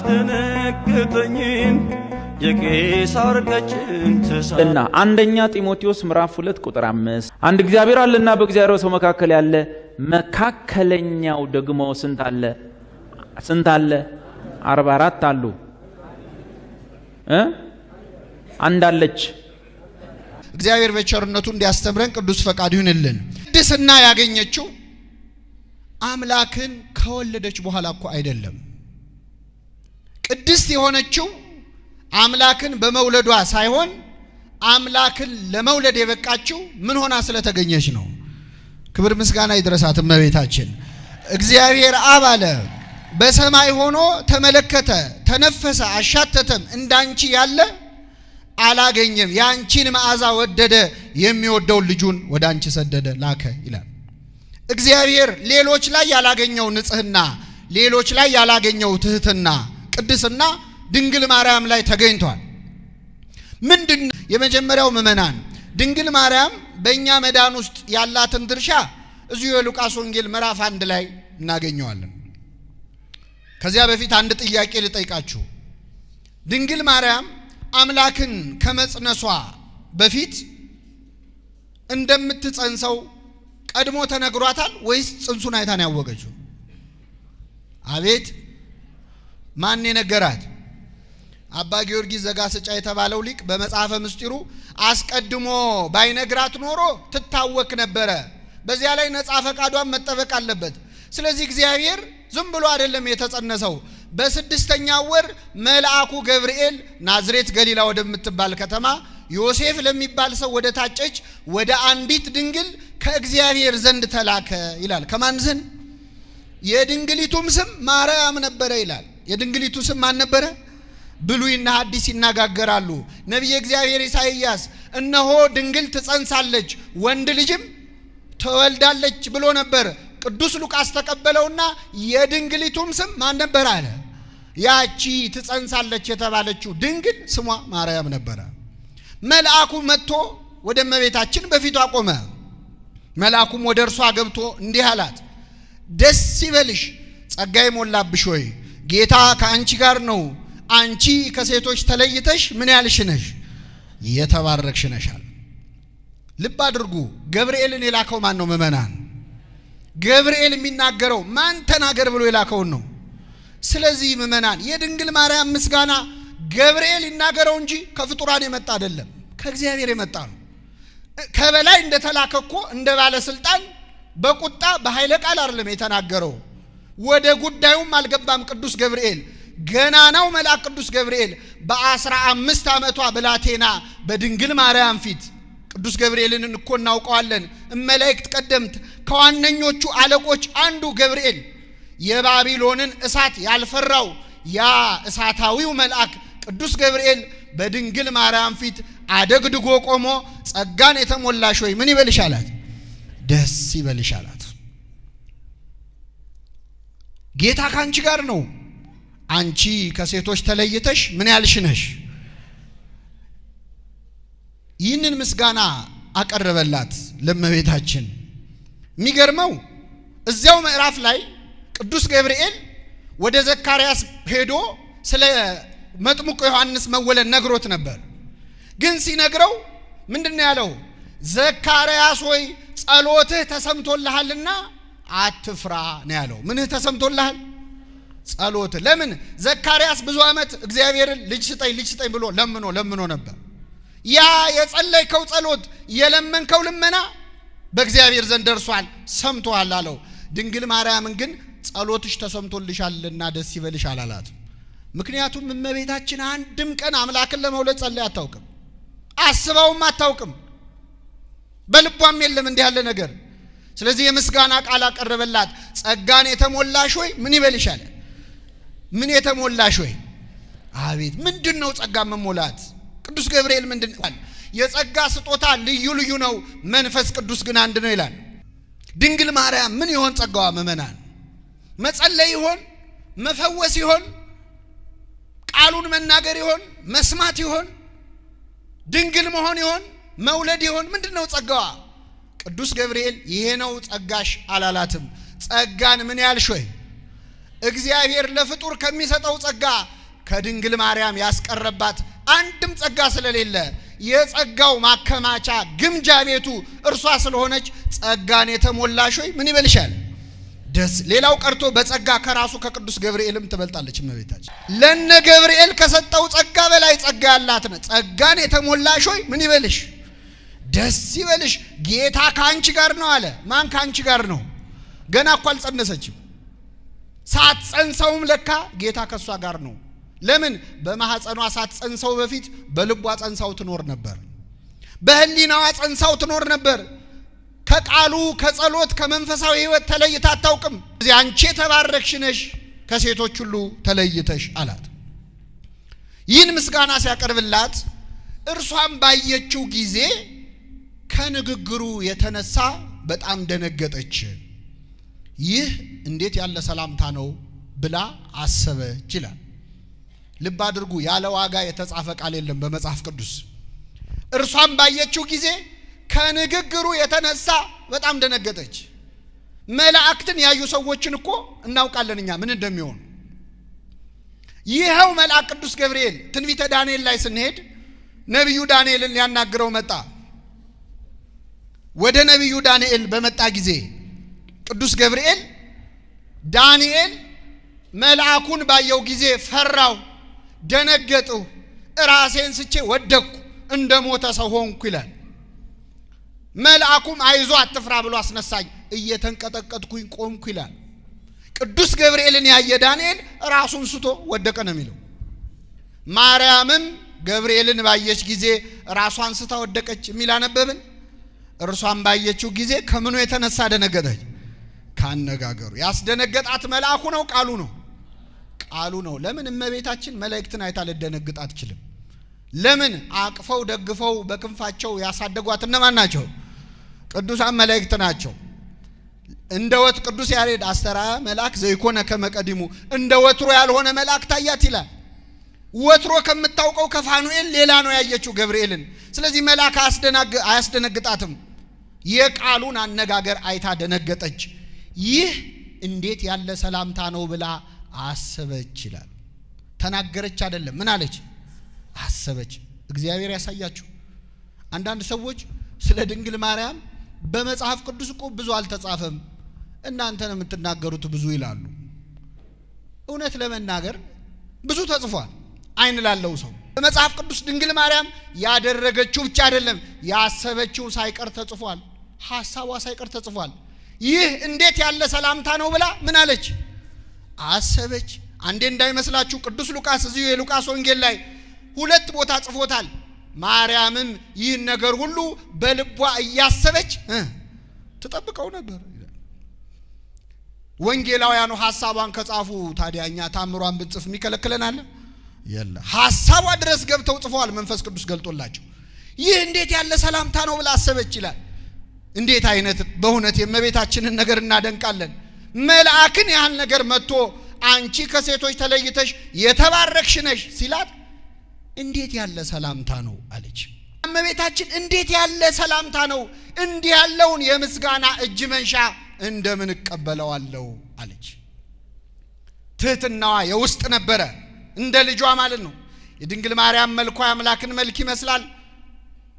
ያላስደነገጠኝን የቄሳር ቀጭን እና አንደኛ ጢሞቴዎስ ምዕራፍ 2 ቁጥር 5 አንድ እግዚአብሔር አለና በእግዚአብሔር ሰው መካከል ያለ መካከለኛው ደግሞ ስንት አለ 44 አሉ አንድ አለች። እግዚአብሔር በቸርነቱ እንዲያስተምረን ቅዱስ ፈቃዱ ይሁንልን። ቅድስና ያገኘችው አምላክን ከወለደች በኋላ እኮ አይደለም። ቅድስት የሆነችው አምላክን በመውለዷ ሳይሆን አምላክን ለመውለድ የበቃችው ምን ሆና ስለተገኘች ነው። ክብር ምስጋና ይድረሳት እመቤታችን። እግዚአብሔር አብ አለ በሰማይ ሆኖ ተመለከተ፣ ተነፈሰ፣ አሻተተም እንዳንቺ ያለ አላገኘም። ያንቺን መዓዛ ወደደ፣ የሚወደውን ልጁን ወደ አንቺ ሰደደ ላከ ይላል። እግዚአብሔር ሌሎች ላይ ያላገኘው ንጽህና፣ ሌሎች ላይ ያላገኘው ትህትና፣ ቅድስና ድንግል ማርያም ላይ ተገኝቷል። ምንድን የመጀመሪያው ምእመናን ድንግል ማርያም በእኛ መዳን ውስጥ ያላትን ድርሻ እዚሁ የሉቃስ ወንጌል ምዕራፍ 1 ላይ እናገኘዋለን። ከዚያ በፊት አንድ ጥያቄ ልጠይቃችሁ። ድንግል ማርያም አምላክን ከመጽነሷ በፊት እንደምትጸንሰው ቀድሞ ተነግሯታል ወይስ ጽንሱን አይታ ነው ያወቀችው? አቤት ማን የነገራት? አባ ጊዮርጊስ ዘጋስጫ የተባለው ሊቅ በመጽሐፈ ምስጢሩ አስቀድሞ ባይነግራት ኖሮ ትታወክ ነበረ። በዚያ ላይ ነጻ ፈቃዷን መጠበቅ አለበት። ስለዚህ እግዚአብሔር ዝም ብሎ አይደለም የተጸነሰው። በ6ኛው ወር መልአኩ ገብርኤል ናዝሬት ገሊላ ወደምትባል ከተማ ዮሴፍ ለሚባል ሰው ወደ ታጨች ወደ አንዲት ድንግል ከእግዚአብሔር ዘንድ ተላከ ይላል። ከማን ዘንድ? የድንግሊቱም ስም ማርያም ነበረ ይላል። የድንግሊቱ ስም ማን ነበረ? ብሉይና ሐዲስ ይናገራሉ። ነቢየ እግዚአብሔር ኢሳይያስ እነሆ ድንግል ትጸንሳለች ወንድ ልጅም ትወልዳለች ብሎ ነበር። ቅዱስ ሉቃስ ተቀበለውና የድንግሊቱም ስም ማን ነበር አለ? ያቺ ትጸንሳለች የተባለችው ድንግል ስሟ ማርያም ነበረ። መልአኩ መጥቶ ወደ እመቤታችን በፊቷ ቆመ። መልአኩም ወደ እርሷ ገብቶ እንዲህ አላት፣ ደስ ይበልሽ ጸጋ የሞላብሽ ሆይ ጌታ ከአንቺ ጋር ነው። አንቺ ከሴቶች ተለይተሽ ምን ያልሽ ነሽ? የተባረክሽ ነሻል። ልብ አድርጉ። ገብርኤልን የላከው ማን ነው? ምእመናን ገብርኤል የሚናገረው ማን ተናገር ብሎ የላከውን ነው። ስለዚህ ምእመናን የድንግል ማርያም ምስጋና ገብርኤል ይናገረው እንጂ ከፍጡራን የመጣ አይደለም፣ ከእግዚአብሔር የመጣ ነው። ከበላይ እንደተላከ እኮ እንደ ባለስልጣን በቁጣ በኃይለ ቃል አይደለም የተናገረው። ወደ ጉዳዩም አልገባም ቅዱስ ገብርኤል። ገናናው መልአክ ቅዱስ ገብርኤል በ15 ዓመቷ ብላቴና በድንግል ማርያም ፊት ቅዱስ ገብርኤልን እኮ እናውቀዋለን። መላእክት ቀደምት ከዋነኞቹ አለቆች አንዱ ገብርኤል የባቢሎንን እሳት ያልፈራው ያ እሳታዊው መልአክ ቅዱስ ገብርኤል በድንግል ማርያም ፊት አደግድጎ ቆሞ ጸጋን የተሞላሽ ሆይ ምን ይበልሽ አላት? ደስ ይበልሽ አላት። ጌታ ካንቺ ጋር ነው። አንቺ ከሴቶች ተለይተሽ ምን ያልሽ ነሽ? ይህንን ምስጋና አቀረበላት ለእመቤታችን። የሚገርመው እዚያው ምዕራፍ ላይ ቅዱስ ገብርኤል ወደ ዘካርያስ ሄዶ ስለ መጥምቁ ዮሐንስ መወለድ ነግሮት ነበር። ግን ሲነግረው ምንድነው ያለው? ዘካርያስ ሆይ ጸሎትህ ተሰምቶልሃልና አትፍራ ነው ያለው። ምንህ ተሰምቶልሃል? ጸሎት። ለምን? ዘካርያስ ብዙ ዓመት እግዚአብሔርን ልጅ ስጠኝ ብሎ ለምኖ ነበር። ያ የጸለይከው ጸሎት የለመንከው ልመና በእግዚአብሔር ዘንድ ደርሷል፣ ሰምቶሃል አለው። ድንግል ማርያምን ግን ጸሎትሽ ተሰምቶልሻልና ደስ ይበልሽ አላላት። ምክንያቱም እመቤታችን አንድም ቀን አምላክን ለመውለድ ጸልያ አታውቅም፣ አስባውም አታውቅም፣ በልቧም የለም እንዲህ ያለ ነገር። ስለዚህ የምስጋና ቃል አቀረበላት። ጸጋን የተሞላሽ ሆይ ምን ይበልሽ አለ? ምን የተሞላሽ ሆይ። አቤት ምንድነው ጸጋ መሞላት? ቅዱስ ገብርኤል ምንድነው? የጸጋ ስጦታ ልዩ ልዩ ነው፣ መንፈስ ቅዱስ ግን አንድ ነው ይላል። ድንግል ማርያም ምን ይሆን ጸጋዋ? ምእመናን መጸለይ ይሆን? መፈወስ ይሆን? ቃሉን መናገር ይሆን? መስማት ይሆን? ድንግል መሆን ይሆን? መውለድ ይሆን? ምንድነው ጸጋዋ? ቅዱስ ገብርኤል ይሄ ነው ጸጋሽ አላላትም። ጸጋን ምን ያልሽ ሆይ እግዚአብሔር ለፍጡር ከሚሰጠው ጸጋ ከድንግል ማርያም ያስቀረባት አንድም ጸጋ ስለሌለ የጸጋው ማከማቻ ግምጃ ቤቱ እርሷ ስለሆነች ጸጋን የተሞላሽ ሆይ ምን ይበልሻል? ደስ። ሌላው ቀርቶ በጸጋ ከራሱ ከቅዱስ ገብርኤልም ትበልጣለች እመቤታችን። ለነ ገብርኤል ከሰጠው ጸጋ በላይ ጸጋ ያላት ነው። ጸጋን የተሞላሽ ሆይ ምን ይበልሽ? ደስ ይበልሽ፣ ጌታ ካንቺ ጋር ነው አለ። ማን ካንቺ ጋር ነው? ገና እኮ አልጸነሰችም። ሳትጸንሰውም ለካ ጌታ ከሷ ጋር ነው። ለምን? በማህፀኗ ሳትጸንሰው በፊት በልቧ ጸንሳው ትኖር ነበር። በህሊናዋ ጸንሳው ትኖር ነበር። ከቃሉ ከጸሎት ከመንፈሳዊ ህይወት ተለይታ አታውቅም። እዚህ አንቺ የተባረክሽ ነሽ ከሴቶች ሁሉ ተለይተሽ አላት። ይህን ምስጋና ሲያቀርብላት እርሷም ባየችው ጊዜ ከንግግሩ የተነሳ በጣም ደነገጠች። ይህ እንዴት ያለ ሰላምታ ነው ብላ አሰበች ይላል። ልብ አድርጉ፣ ያለ ዋጋ የተጻፈ ቃል የለም በመጽሐፍ ቅዱስ። እርሷም ባየችው ጊዜ ከንግግሩ የተነሳ በጣም ደነገጠች። መላእክትን ያዩ ሰዎችን እኮ እናውቃለን እኛ ምን እንደሚሆኑ። ይኸው መልአክ ቅዱስ ገብርኤል ትንቢተ ዳንኤል ላይ ስንሄድ ነቢዩ ዳንኤልን ሊያናግረው መጣ። ወደ ነቢዩ ዳንኤል በመጣ ጊዜ ቅዱስ ገብርኤል ዳንኤል መልአኩን ባየው ጊዜ ፈራው፣ ደነገጥሁ፣ ራሴን ስቼ ወደቅኩ፣ እንደ ሞተ ሰው ሆንኩ ይላል። መልአኩም አይዞ አትፍራ ብሎ አስነሳኝ፣ እየተንቀጠቀጥኩኝ ቆምኩ ይላል። ቅዱስ ገብርኤልን ያየ ዳንኤል ራሱን ስቶ ወደቀ ነው የሚለው። ማርያምም ገብርኤልን ባየች ጊዜ ራሷን ስታ ወደቀች የሚል አነበብን። እርሷን ባየችው ጊዜ ከምኑ የተነሳ ደነገጠች? ካነጋገሩ። ያስደነገጣት መልአኩ ነው? ቃሉ ነው? ቃሉ ነው። ለምን እመቤታችን መላእክትን አይታ ልደነግጥ አትችልም? ለምን? አቅፈው ደግፈው በክንፋቸው ያሳደጓት እነማን ናቸው? ቅዱሳን መላእክት ናቸው። እንደ ወት ቅዱስ ያሬድ አስተርአየ መልአክ ዘይኮነ ከመቀዲሙ፣ እንደ ወትሮ ያልሆነ መልአክ ታያት ይላል። ወትሮ ከምታውቀው ከፋኑኤል ሌላ ነው ያየችው ገብርኤልን። ስለዚህ መልአክ አያስደነግጣትም። የቃሉን አነጋገር አይታ ደነገጠች። ይህ እንዴት ያለ ሰላምታ ነው ብላ አሰበች ይላል። ተናገረች አይደለም። ምን አለች? አሰበች። እግዚአብሔር ያሳያችሁ። አንዳንድ ሰዎች ስለ ድንግል ማርያም በመጽሐፍ ቅዱስ እኮ ብዙ አልተጻፈም፣ እናንተ ነው የምትናገሩት ብዙ ይላሉ። እውነት ለመናገር ብዙ ተጽፏል። አይን ላለው ሰው በመጽሐፍ ቅዱስ ድንግል ማርያም ያደረገችው ብቻ አይደለም ያሰበችው ሳይቀር ተጽፏል። ሐሳቧ ሳይቀር ተጽፏል። ይህ እንዴት ያለ ሰላምታ ነው ብላ ምን አለች? አሰበች። አንዴ እንዳይመስላችሁ ቅዱስ ሉቃስ እዚሁ የሉቃስ ወንጌል ላይ 2 ቦታ ጽፎታል። ማርያምም ይህን ነገር ሁሉ በልቧ እያሰበች ትጠብቀው ነበር። ወንጌላውያኑ ሐሳቧን ከጻፉ ታዲያ እኛ ታምሯን ብንጽፍ የሚከለክለናል? የለ። ሐሳቧ ድረስ ገብተው ጽፈዋል፣ መንፈስ ቅዱስ ገልጦላቸው። ይህ እንዴት ያለ ሰላምታ ነው ብላ አሰበች ይላል። እንዴት አይነት በእውነት የእመቤታችንን ነገር እናደንቃለን። መልአክን ያህል ነገር መጥቶ አንቺ ከሴቶች ተለይተሽ የተባረክሽ ነሽ ሲላት እንዴት ያለ ሰላምታ ነው አለች። እመቤታችን እንዴት ያለ ሰላምታ ነው፣ እንዲህ ያለውን የምስጋና እጅ መንሻ እንደምን እቀበለዋለሁ አለች። ትህትናዋ የውስጥ ነበረ፣ እንደ ልጇ ማለት ነው። የድንግል ማርያም መልኳ የአምላክን መልክ ይመስላል።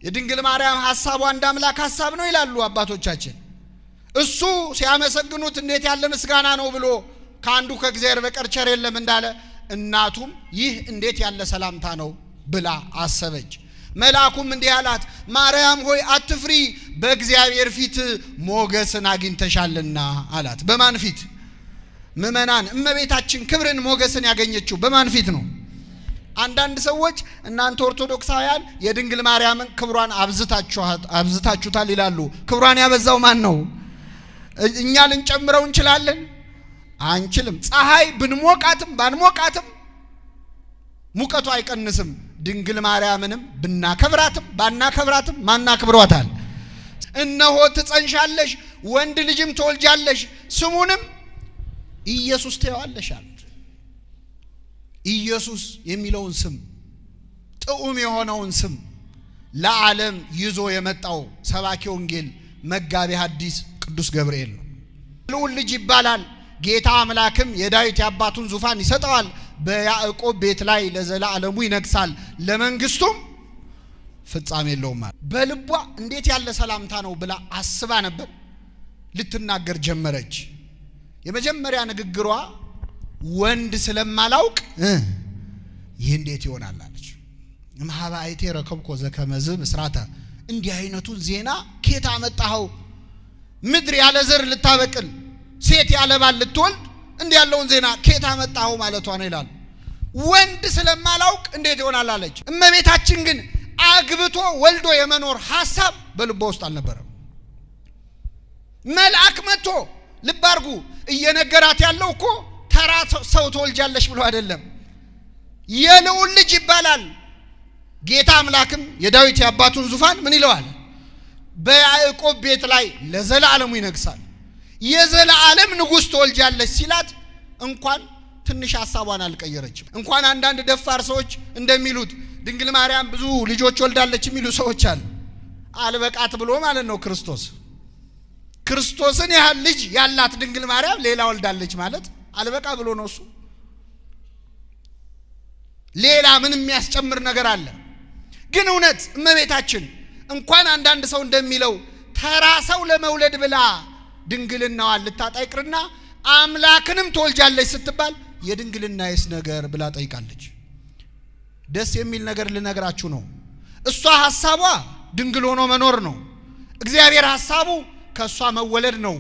የድንግል ማርያም ሐሳቧ እንደ አምላክ ሐሳብ ነው ይላሉ አባቶቻችን። እሱ ሲያመሰግኑት እንዴት ያለ ምስጋና ነው ብሎ ከአንዱ ከእግዚአብሔር በቀር ቸር የለም እንዳለ እናቱም ይህ እንዴት ያለ ሰላምታ ነው ብላ አሰበች። መልአኩም እንዲህ አላት፣ ማርያም ሆይ አትፍሪ፣ በእግዚአብሔር ፊት ሞገስን አግኝተሻልና አላት። በማን ፊት? ምእመናን፣ እመቤታችን ክብርን ሞገስን ያገኘችው በማን ፊት ነው? አንዳንድ ሰዎች እናንተ ኦርቶዶክሳውያን የድንግል ማርያምን ክብሯን አብዝታችሁታል ይላሉ። ክብሯን ያበዛው ማን ነው? እኛ ልንጨምረው እንችላለን? አንችልም። ፀሐይ ብንሞቃትም ባንሞቃትም ሙቀቱ አይቀንስም። ድንግል ማርያምንም ብናከብራትም ባናከብራትም ማናከብሯታል? እነሆ ትጸንሻለሽ፣ ወንድ ልጅም ትወልጃለሽ፣ ስሙንም ኢየሱስ ትይዋለሽ አሉት። ኢየሱስ የሚለውን ስም ጥዑም የሆነውን ስም ለዓለም ይዞ የመጣው ሰባኪ ወንጌል መጋቤ ሐዲስ ቅዱስ ገብርኤል ነው። ልዑል ልጅ ይባላል፣ ጌታ አምላክም የዳዊት የአባቱን ዙፋን ይሰጠዋል፣ በያዕቆብ ቤት ላይ ለዘላለሙ ይነግሳል፣ ለመንግስቱም ፍጻሜ የለውም ማለት። በልቧ እንዴት ያለ ሰላምታ ነው ብላ አስባ ነበር። ልትናገር ጀመረች። የመጀመሪያ ንግግሯ ወንድ ስለማላውቅ ይህ እንዴት ይሆናል አለች። ማሃባ አይቴ ረከብኮ ዘከመዝ ምስራታ፣ እንዲህ አይነቱን ዜና ኬታ መጣኸው? ምድር ያለ ዘር ልታበቅል ሴት ያለ ባል ልትወልድ እንዲህ ያለውን ዜና ኬታ መጣኸው ማለቷ ነው ይላል። ወንድ ስለማላውቅ እንዴት ይሆናል አለች። እመቤታችን ግን አግብቶ ወልዶ የመኖር ሐሳብ በልቧ ውስጥ አልነበረም። መልአክ መጥቶ ልብ አድርጉ እየነገራት ያለው እኮ ተራ ሰው ትወልጃለሽ ብሎ አይደለም። የልዑል ልጅ ይባላል። ጌታ አምላክም የዳዊት የአባቱን ዙፋን ምን ይለዋል? በያዕቆብ ቤት ላይ ለዘላለሙ ይነግሳል። የዘላለም ንጉሥ ትወልጃለሽ ሲላት እንኳን ትንሽ ሐሳቧን አልቀየረችም። እንኳን አንዳንድ ደፋር ሰዎች እንደሚሉት ድንግል ማርያም ብዙ ልጆች ወልዳለች የሚሉ ሰዎች አሉ። አልበቃት ብሎ ማለት ነው ክርስቶስን ያህል ልጅ ያላት ድንግል ማርያም ሌላ ወልዳለች ማለት አልበቃ ብሎ ነው። እሱ ሌላ ምን የሚያስጨምር ነገር አለ? ግን እውነት እመቤታችን እንኳን አንዳንድ ሰው እንደሚለው ተራ ሰው ለመውለድ ብላ ድንግልናዋን ልታጣ ይቅርና አምላክንም ትወልጃለች ስትባል የድንግልናዬስ ነገር ብላ ጠይቃለች። ደስ የሚል ነገር ልነግራችሁ ነው። እሷ ሐሳቧ ድንግል ሆኖ መኖር ነው። እግዚአብሔር ሐሳቡ ከሷ መወለድ ነው።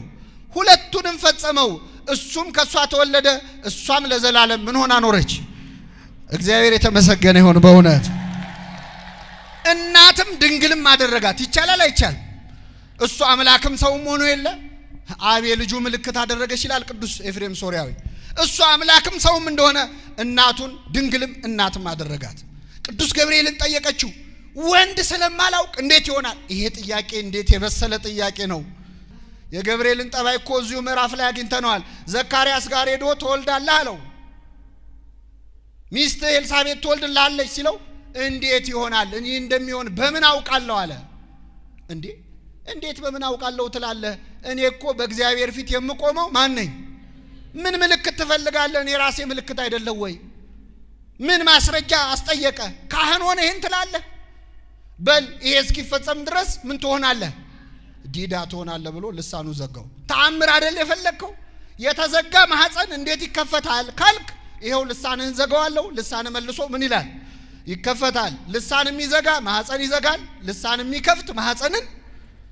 ሁለቱንም ፈጸመው። እሱም ከሷ ተወለደ፣ እሷም ለዘላለም ምን ሆና ኖረች? እግዚአብሔር የተመሰገነ ይሁን። በእውነት እናትም ድንግልም አደረጋት። ይቻላል አይቻል? እሱ አምላክም ሰውም ሆኖ የለ አብ የልጁ ምልክት አደረገች ይላል ቅዱስ ኤፍሬም ሶርያዊ። እሱ አምላክም ሰውም እንደሆነ እናቱን ድንግልም እናትም አደረጋት። ቅዱስ ገብርኤልን ጠየቀችው፣ ወንድ ስለማላውቅ እንዴት ይሆናል? ይሄ ጥያቄ እንዴት የበሰለ ጥያቄ ነው! የገብርኤልን ጠባይ እኮ እዚሁ ምዕራፍ ላይ አግኝተነዋል። ዘካርያስ ጋር ሄዶ ትወልዳለህ አለው። ሚስት ኤልሳቤጥ ትወልድልሃለች ሲለው እንዴት ይሆናል? እኔ እንደሚሆን በምን አውቃለሁ አለ። እንዴት በምን አውቃለሁ ትላለህ? እኔ እኮ በእግዚአብሔር ፊት የምቆመው ማን ነኝ? ምን ምልክት ትፈልጋለህ? እኔ ራሴ ምልክት አይደለም ወይ? ምን ማስረጃ አስጠየቀ? ካህን ሆነ ይህን ትላለህ? በል ይሄ እስኪፈጸም ድረስ ምን ትሆናለህ? ዲዳ ትሆናለህ ብሎ ልሳኑ ዘጋው። ተአምር አይደል የፈለግከው? የተዘጋ ማህፀን እንዴት ይከፈታል ካልክ ይሄው ልሳንህን ዘጋዋለሁ። ልሳን መልሶ ምን ይላል? ይከፈታል። ልሳን የሚዘጋ ማህፀን ይዘጋል፣ ልሳን የሚከፍት ማህፀንን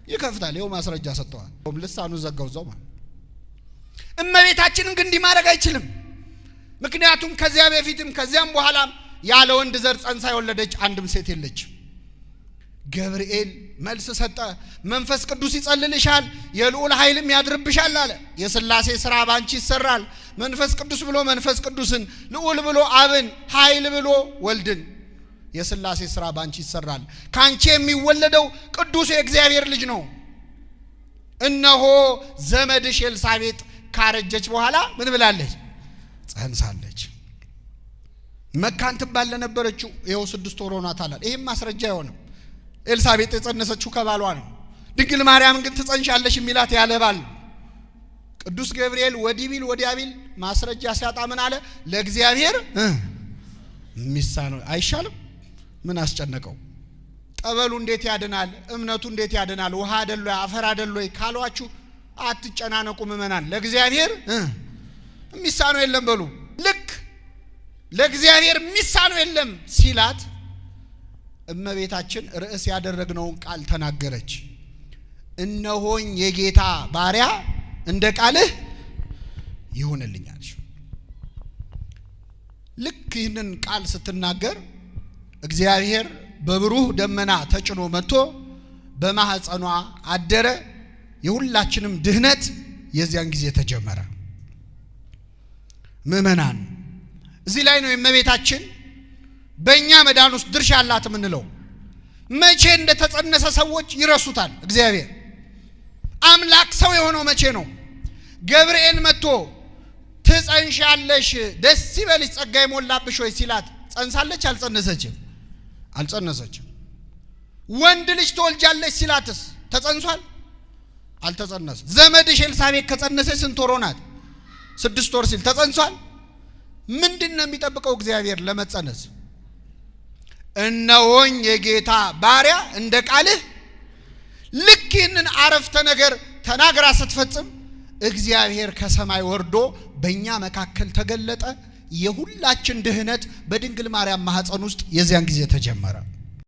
ይከፍታል። ይሄው ማስረጃ ሰጥተዋል። ልሳኑ ዘጋው ዘው ማለት። እመቤታችንን ግን እንዲህ ማድረግ አይችልም። ምክንያቱም ከዚያ በፊትም ከዚያም በኋላም ያለ ወንድ ዘር ጸንሳ የወለደች አንድም ሴት የለችም። ገብርኤል መልስ ሰጠ። መንፈስ ቅዱስ ይጸልልሻል፣ የልዑል ኃይልም ያድርብሻል አለ። የሥላሴ ሥራ ባንቺ ይሰራል። መንፈስ ቅዱስ ብሎ መንፈስ ቅዱስን፣ ልዑል ብሎ አብን፣ ኃይል ብሎ ወልድን። የሥላሴ ሥራ ባንቺ ይሰራል። ካንቺ የሚወለደው ቅዱስ የእግዚአብሔር ልጅ ነው። እነሆ ዘመድሽ ኤልሳቤጥ ካረጀች በኋላ ምን ብላለች? ጸንሳለች። መካን ትባል ለነበረችው ይኸው 6 ወር ሆኗታል። ይሄም ማስረጃ አይሆንም። ኤልሳቤጥ የጸነሰችው ከባሏ ነው። ድንግል ማርያምን ግን ትጸንሻለሽ የሚላት ያለ ባል ነው። ቅዱስ ገብርኤል ወዲህ ቢል ወዲያ ቢል ማስረጃ ሲያጣ ምን አለ? ለእግዚአብሔር ሚሳነው አይሻልም? ምን አስጨነቀው? ጠበሉ እንዴት ያድናል? እምነቱ እንዴት ያድናል? ውሃ አይደል ወይ አፈር አይደል ወይ ካሏችሁ አትጨናነቁ ምእመናን። ለእግዚአብሔር ሚሳነው የለም በሉ። ልክ ለእግዚአብሔር ሚሳነው የለም ሲላት እመቤታችን ርዕስ ያደረግነውን ቃል ተናገረች። እነሆኝ የጌታ ባሪያ እንደ ቃልህ ይሁንልኛል። ልክ ይህንን ቃል ስትናገር እግዚአብሔር በብሩህ ደመና ተጭኖ መጥቶ በማህፀኗ አደረ። የሁላችንም ድህነት የዚያን ጊዜ ተጀመረ። ምእመናን እዚህ ላይ ነው የእመቤታችን በእኛ መዳን ውስጥ ድርሻ አላት የምንለው። መቼ እንደተጸነሰ ሰዎች ይረሱታል። እግዚአብሔር አምላክ ሰው የሆነው መቼ ነው? ገብርኤል መጥቶ ትጸንሻለሽ፣ ደስ ይበልሽ፣ ጸጋ ይሞላብሽ ወይ ሲላት ጸንሳለች? አልጸነሰችም? አልጸነሰችም። ወንድ ልጅ ትወልጃለሽ ሲላትስ ተጸንሷል? አልተጸነሰም። ዘመድሽ ኤልሳቤጥ ከጸነሰች ስንት ወር ሆናት? 6 ወር ሲል ተጸንሷል። ምንድነው የሚጠብቀው እግዚአብሔር ለመጸነስ? እነሆኝ የጌታ ባሪያ እንደ ቃልህ። ልክ ይህንን አረፍተ ነገር ተናግራ ስትፈጽም እግዚአብሔር ከሰማይ ወርዶ በእኛ መካከል ተገለጠ። የሁላችን ድህነት በድንግል ማርያም ማህፀን ውስጥ የዚያን ጊዜ ተጀመረ።